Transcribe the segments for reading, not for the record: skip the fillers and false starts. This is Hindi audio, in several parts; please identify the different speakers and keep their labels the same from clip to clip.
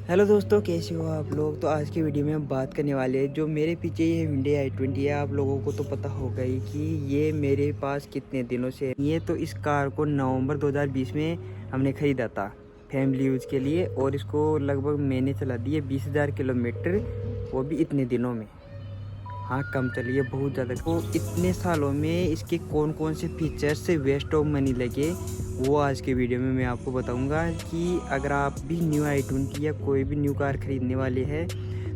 Speaker 1: हेलो दोस्तों, कैसे हो आप लोग। तो आज की वीडियो में हम बात करने वाले हैं जो मेरे पीछे ये Hyundai i20 है। आप लोगों को तो पता होगा ही कि ये मेरे पास कितने दिनों से ये तो इस कार को नवंबर 2020 में हमने ख़रीदा था फैमिली यूज़ के लिए, और इसको लगभग मैंने चला दिए 20,000 किलोमीटर, वो भी इतने दिनों में। हाँ, कम चली है बहुत ज़्यादा। तो इतने सालों में इसके कौन कौन से फीचर्स से वेस्ट ऑफ मनी लगे, वो आज के वीडियो में मैं आपको बताऊंगा। कि अगर आप भी न्यू i20 या कोई भी न्यू कार ख़रीदने वाले हैं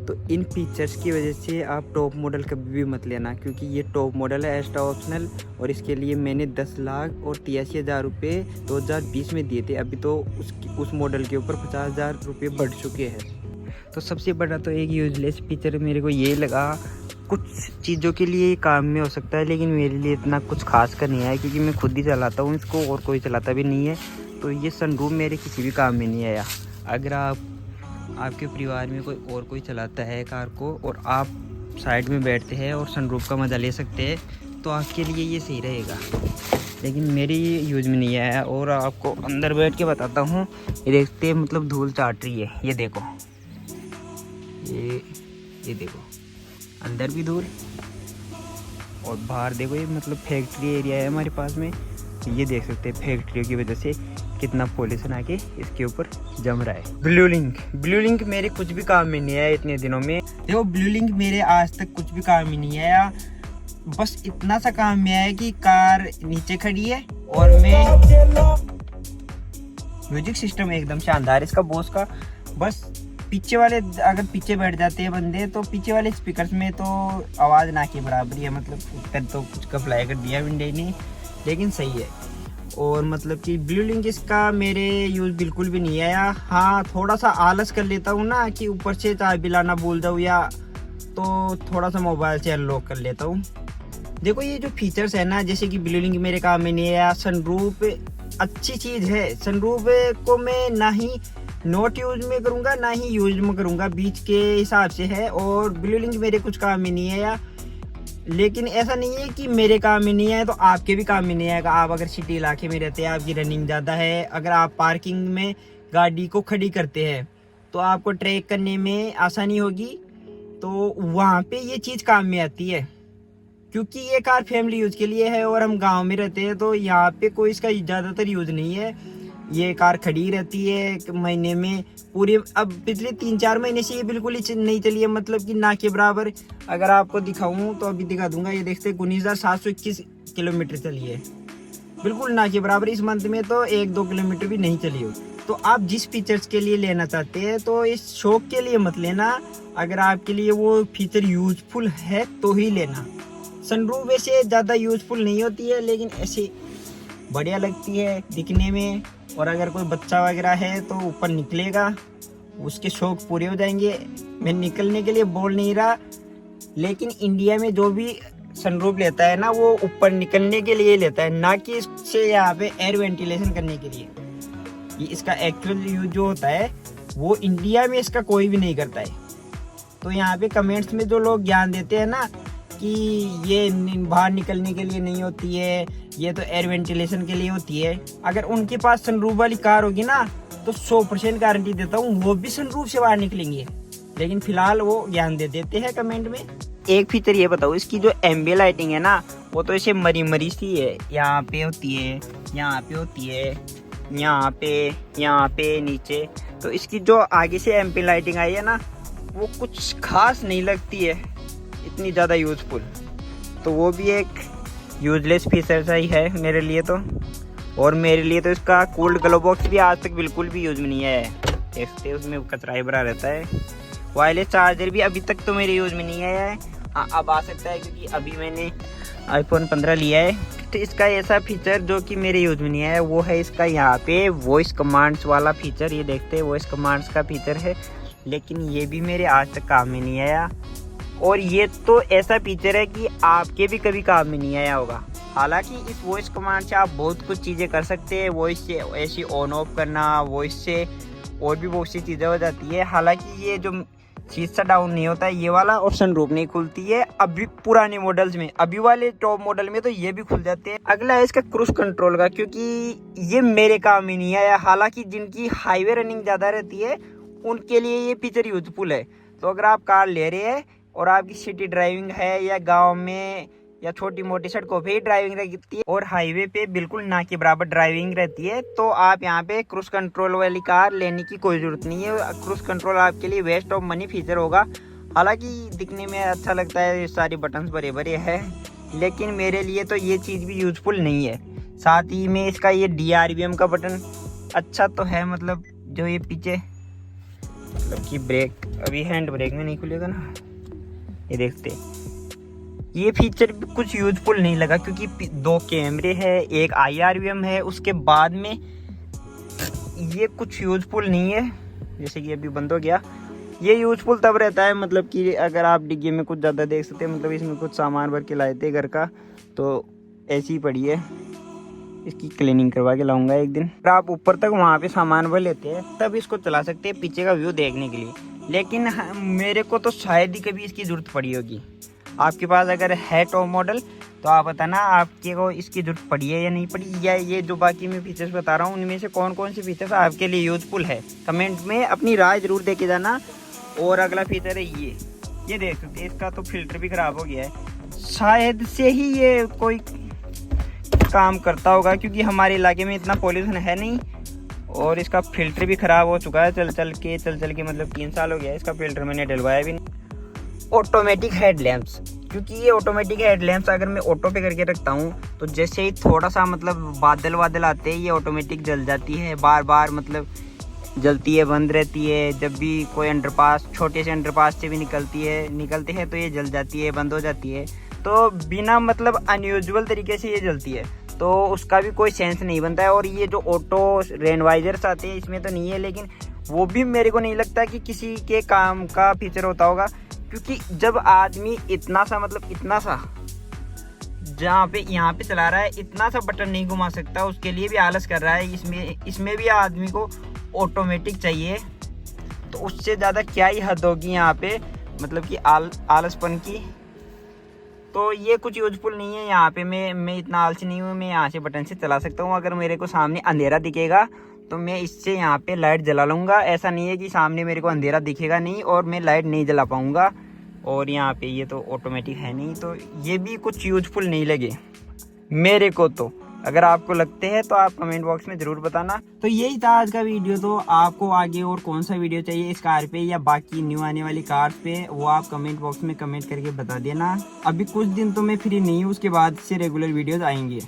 Speaker 1: तो इन फीचर्स की वजह से आप टॉप मॉडल कभी भी मत लेना, क्योंकि ये टॉप मॉडल है, एक्स्ट्रा ऑप्शनल। और इसके लिए मैंने 10,83,000 रुपये 2020 में दिए थे। अभी तो उस मॉडल के ऊपर 50,000 रुपये बढ़ चुके हैं। तो सबसे बड़ा तो एक यूजलेस फीचर मेरे को ये लगा। कुछ चीज़ों के लिए काम में हो सकता है, लेकिन मेरे लिए इतना कुछ खास कर नहीं आया, क्योंकि मैं खुद ही चलाता हूँ इसको और कोई चलाता भी नहीं है। तो ये सनरूफ मेरे किसी भी काम में नहीं आया। अगर आपके परिवार में कोई चलाता है कार को और आप साइड में बैठते हैं और सनरूफ का मज़ा ले सकते हैं, तो आपके लिए ये सही रहेगा। लेकिन मेरी यूज़ में नहीं आया। और आपको अंदर बैठ के बताता हूँ। ये देखते मतलब धूल चाट रही है, ये देखो, ये देखो, अंदर भी धूल और बाहर देखो। ये मतलब फैक्ट्री एरिया है हमारे पास में। ये देख सकते हैं फैक्ट्रियों की वजह से कितना पॉल्यूशन आके इसके ऊपर जम रहा है। ब्लू लिंक मेरे कुछ भी काम में नहीं आया इतने दिनों में। देखो, ब्लू लिंक मेरे आज तक कुछ भी काम में नहीं आया। बस इतना सा काम में आया कि कार नीचे खड़ी है और म्यूजिक सिस्टम एकदम शानदार इसका बॉस का। बस पीछे वाले, अगर पीछे बैठ जाते हैं बंदे, तो पीछे वाले स्पीकर्स में तो आवाज़ ना के बराबर है। मतलब कर तो कुछ का अप्लाई कर दिया विंडो ने, लेकिन सही है। और मतलब कि ब्लू लिंक इसका मेरे यूज़ बिल्कुल भी नहीं आया। हाँ, थोड़ा सा आलस कर लेता हूँ ना कि ऊपर से चाबी लाना भूल जाऊँ, या तो थोड़ा सा मोबाइल से अनलॉक कर लेता हूँ। देखो, ये जो फीचर्स है ना, जैसे कि ब्लू लिंक मेरे काम में नहीं आया। सनरूफ अच्छी चीज़ है। सनरूफ को मैं ना ही नोट यूज में करूँगा ना ही यूज में करूँगा, बीच के हिसाब से है। और ब्लू लिंक मेरे कुछ काम में नहीं आया। लेकिन ऐसा नहीं है कि मेरे काम में नहीं आया तो आपके भी काम में नहीं आएगा। आप अगर सिटी इलाके में रहते हैं, आपकी रनिंग ज़्यादा है, अगर आप पार्किंग में गाड़ी को खड़ी करते हैं तो आपको ट्रैक करने में आसानी होगी। तो वहाँ पे ये चीज़ काम में आती है, क्योंकि ये कार फैमिली यूज़ के लिए है और हम गांव में रहते हैं, तो यहाँ पे कोई इसका ज़्यादातर यूज़ नहीं है। ये कार खड़ी रहती है महीने में पूरे। अब पिछले 3-4 महीने से ये बिल्कुल ही नहीं चली है, मतलब कि ना के बराबर। अगर आपको दिखाऊं तो अभी दिखा दूंगा। ये देखते 19,721 किलोमीटर चली है, बिल्कुल ना के बराबर। इस मंथ में तो 1-2 किलोमीटर भी नहीं चली हो। तो आप जिस फीचर्स के लिए लेना चाहते हैं, तो इस शौक के लिए मत लेना। अगर आपके लिए वो फीचर यूजफुल है तो ही लेना। सनरूफ वैसे ज़्यादा यूजफुल नहीं होती है, लेकिन ऐसे बढ़िया लगती है दिखने में। और अगर कोई बच्चा वगैरह है तो ऊपर निकलेगा, उसके शौक पूरे हो जाएंगे। मैं निकलने के लिए बोल नहीं रहा, लेकिन इंडिया में जो भी सनरूफ लेता है ना, वो ऊपर निकलने के लिए लेता है, ना कि इससे यहाँ पे एयर वेंटिलेशन करने के लिए। ये इसका एक्चुअल यूज जो होता है वो इंडिया में इसका कोई भी नहीं करता है। तो यहाँ पे कमेंट्स में जो लोग ज्ञान देते हैं ना कि ये बाहर निकलने के लिए नहीं होती है, ये तो एयर वेंटिलेशन के लिए होती है, अगर उनके पास सनरूफ वाली कार होगी ना, तो 100% गारंटी देता हूँ वो भी सनरूफ से बाहर निकलेंगे। लेकिन फिलहाल वो ज्ञान दे देते हैं कमेंट में। एक फीचर ये बताओ, इसकी जो एम्बिएंट लाइटिंग है ना, वो तो ऐसे मरी सी है। यहाँ पे होती है, यहाँ पे होती है, यहाँ पे नीचे। तो इसकी जो आगे से एम्बिएंट लाइटिंग आई है ना, वो कुछ खास नहीं लगती है इतनी ज़्यादा यूज़फुल। तो वो भी एक यूजलेस फीचर ही है मेरे लिए तो। और मेरे लिए तो इसका कूल्ड ग्लो बॉक्स भी आज तक बिल्कुल भी यूज में नहीं आया है। देखते उसमें कचरा ही भरा रहता है। वायरलेस चार्जर भी अभी तक तो मेरे यूज़ में नहीं आया है। हाँ, अब आ सकता है, क्योंकि अभी मैंने iPhone 15 लिया है। तो इसका ऐसा फीचर जो कि मेरे यूज़ में नहीं आया, वो है इसका यहाँ पे वॉइस कमांड्स वाला फीचर। ये देखते हैं, वॉइस कमांड्स का फीचर है, लेकिन ये भी मेरे आज तक काम में नहीं आया। और ये तो ऐसा फीचर है कि आपके भी कभी काम में नहीं आया होगा। हालांकि इस वॉइस कमांड से आप बहुत कुछ चीज़ें कर सकते हैं। वॉइस से ऐसी ऑन ऑफ करना, वॉइस से और भी बहुत सी चीज़ें हो जाती है। हालांकि ये जो शीशा डाउन नहीं होता है ये वाला, और सनरूफ नहीं खुलती है अभी पुराने मॉडल्स में। अभी वाले टॉप मॉडल में तो ये भी खुल जाते हैं। अगला है इसका क्रूज कंट्रोल का, क्योंकि ये मेरे काम में नहीं आया। हालांकि जिनकी हाईवे रनिंग ज़्यादा रहती है उनके लिए ये फीचर यूजफुल है। तो अगर आप कार ले रहे हैं और आपकी सिटी ड्राइविंग है या गांव में या छोटी मोटी सड़कों पे ही ड्राइविंग रहती है और हाईवे पे बिल्कुल ना के बराबर ड्राइविंग रहती है, तो आप यहाँ पे क्रूज कंट्रोल वाली कार लेने की कोई ज़रूरत नहीं है। क्रूज कंट्रोल आपके लिए वेस्ट ऑफ मनी फीचर होगा। हालांकि दिखने में अच्छा लगता है, ये सारी बटन्स बड़े बड़े हैं, लेकिन मेरे लिए तो ये चीज़ भी यूजफुल नहीं है। साथ ही में इसका ये DRVM का बटन अच्छा तो है, मतलब जो ये पीछे मतलब कि ब्रेक, अभी हैंड ब्रेक में नहीं खुलेगा ना, ये देखते ये फीचर भी कुछ यूजफुल नहीं लगा, क्योंकि 2 कैमरे हैं, एक IRVM है, उसके बाद में ये कुछ यूजफुल नहीं है। जैसे कि अभी बंद हो गया, ये यूजफुल तब रहता है मतलब कि अगर आप डिग्गी में कुछ ज़्यादा देख सकते हैं, मतलब इसमें कुछ सामान भर के लाए थे घर का, तो ऐसी ही पड़ी है, इसकी क्लीनिंग करवा के लाऊंगा एक दिन। अगर आप ऊपर तक वहाँ पे सामान भर लेते हैं तब इसको चला सकते हैं पीछे का व्यू देखने के लिए, लेकिन मेरे को तो शायद ही कभी इसकी ज़रूरत पड़ी होगी। आपके पास अगर है टॉप मॉडल तो आप बताना आपके को इसकी ज़रूरत पड़ी है या नहीं पड़ी, या ये जो बाकी मैं फीचर्स बता रहा हूँ उनमें से कौन कौन से फीचर्स आपके लिए यूजफुल है। कमेंट में अपनी राय ज़रूर दे के जाना। और अगला फीचर है ये देख सकते हैं, इसका तो फिल्टर भी ख़राब हो गया है, शायद से ही ये कोई काम करता होगा, क्योंकि हमारे इलाके में इतना पॉल्यूशन है नहीं। और इसका फिल्टर भी ख़राब हो चुका है चल चल के, मतलब 3 साल हो गया इसका फिल्टर मैंने डलवाया भी नहीं। ऑटोमेटिक हेडलैम्प्स, क्योंकि ये ऑटोमेटिक हेडलैम्प्स अगर मैं ऑटो पे करके रखता हूँ तो जैसे ही थोड़ा सा मतलब बादल आते हैं ये ऑटोमेटिक जल जाती है, बार मतलब जलती है, बंद रहती है। जब भी कोई अंडरपास, छोटे से अंडरपास से भी निकलते हैं तो ये जल जाती है, बंद हो जाती है। तो बिना मतलब अनयूजुअल तरीके से ये जलती है, तो उसका भी कोई सेंस नहीं बनता है। और ये जो ऑटो रेनवाइजर्स आते हैं इसमें तो नहीं है, लेकिन वो भी मेरे को नहीं लगता कि किसी के काम का फीचर होता होगा, क्योंकि जब आदमी इतना सा जहाँ पे यहाँ पे चला रहा है, इतना सा बटन नहीं घुमा सकता, उसके लिए भी आलस कर रहा है। इसमें भी आदमी को ऑटोमेटिक चाहिए, तो उससे ज़्यादा क्या ही हद होगी यहाँ पे, मतलब कि आलसपन की। तो ये कुछ यूजफुल नहीं है। यहाँ पे मैं इतना आलसी नहीं हूँ, मैं यहाँ से बटन से चला सकता हूँ। अगर मेरे को सामने अंधेरा दिखेगा तो मैं इससे यहाँ पे लाइट जला लूँगा। ऐसा नहीं है कि सामने मेरे को अंधेरा दिखेगा नहीं और मैं लाइट नहीं जला पाऊँगा। और यहाँ पे ये तो ऑटोमेटिक है नहीं, तो ये भी कुछ यूजफुल नहीं लगे मेरे को। तो अगर आपको लगते हैं तो आप कमेंट बॉक्स में ज़रूर बताना। तो यही था आज का वीडियो। तो आपको आगे और कौन सा वीडियो चाहिए इस कार पे या बाकी न्यू आने वाली कार्स पे, वो आप कमेंट बॉक्स में कमेंट करके बता देना। अभी कुछ दिन तो मैं फ्री नहीं हूँ, उसके बाद से रेगुलर वीडियोस आएंगे।